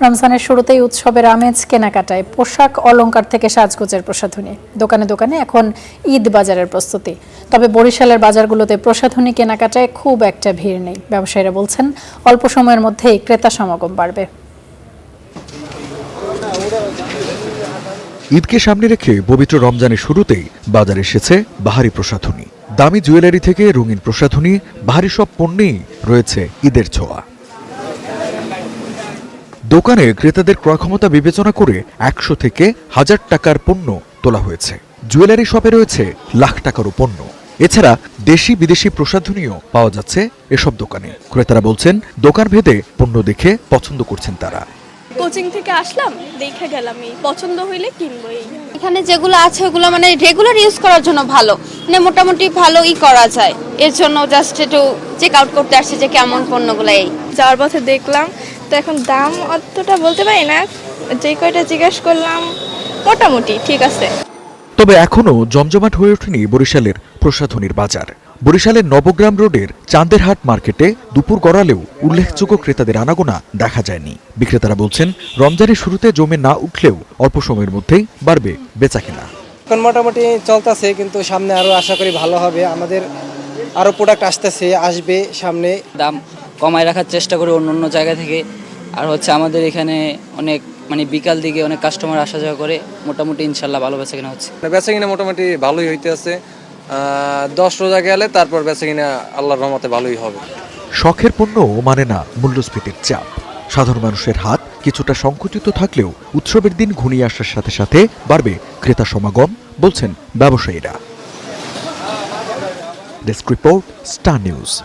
রমজানের শুরুতেই উৎসবের আমেজ কেনাকাটায় পোশাক অলংকার থেকে সাজগোজের প্রসাধনী দোকানে দোকানে এখন ঈদ বাজারের প্রস্তুতি। তবে বরিশালের বাজারগুলোতে প্রসাধনী কেনাকাটায় খুব একটা ভিড় নেই। ব্যবসায়ীরা বলছেন অল্প সময়ের মধ্যেই ক্রেতা সমাগম বাড়বে। ঈদকে সামনে রেখে পবিত্র রমজানের শুরুতেই বাজারে এসেছে বাহারি প্রসাধনী। দামি জুয়েলারি থেকে রঙিন প্রসাধনী, বাহারি সব পণ্যেই রয়েছে ঈদের ছোঁয়া। দোকানে ক্রেতাদের ক্রয় ক্ষমতা বিবেচনা করে 100 থেকে 1000 টাকার পণ্য তোলা হয়েছে। জুয়েলারি শপে রয়েছে লাখ টাকারও পণ্য। এছাড়া দেশি বিদেশি প্রসাধনীও পাওয়া যাচ্ছে এসব দোকানে। ক্রেতারা বলছেন দোকান ভেদে পণ্য দেখে পছন্দ করছেন তারা। কোচিং থেকে আসলাম, দেখে গেলাম, পছন্দ হইলে কিনবই। এখানে যেগুলো আছে ওগুলো মানে রেগুলার ইউজ করার জন্য ভালো, মানে মোটামুটি ভালোই করা যায়। এর জন্য জাস্ট একটু চেক আউট করতে আসছে যে কেমন পণ্যগুলো। এই যাওয়ার পথে দেখলাম, তো এখন দাম অতটা বলতে পারি না, যে কয়টা জিজ্ঞাসা করলাম মোটামুটি ঠিক আছে। তবে এখনও জমজমাট হয়ে ওঠেনি বরিশালের প্রসাধনীর বাজার। বরিশালের নবগ্রাম রোডের চাঁদেরহাট মার্কেটে দুপুর গড়ালেও উল্লেখযোগ্য ক্রেতাদের আনাগোনা দেখা যায়নি। বিক্রেতারা বলছেন রমজানের শুরুতে জমে না উঠলেও অল্প সময়ের মধ্যেই বাড়বে বেচাকেনা। এখন মোটামুটি চলতেছে, কিন্তু সামনে আরো আশা করি ভালো হবে। আমাদের আরো প্রোডাক্ট আসবে সামনে। দাম কমায় রাখার চেষ্টা করি অন্য জায়গা থেকে। আর হচ্ছে আমাদের এখানে অনেক বিকাল দিকে অনেক কাস্টমার আসা যাওয়া করে, মোটামুটি ইনশাল্লাহ ভালো বেচাকেনা হচ্ছে। বেচাকেনা মোটামুটি ভালোই হইতে আছে। 10 রোজা গেলে তারপর বেচাকেনা আল্লাহর রহমতে ভালোই হবে। শখের পণ্য মানে না মূল্যস্ফীতির চাপ। সাধারণ মানুষের হাত কিছুটা সংকুচিত থাকলেও উৎসবের দিন ঘনিয়ে আসার সাথে সাথে বাড়বে ক্রেতা সমাগম, বলছেন ব্যবসায়ীরা। Desk report, star news.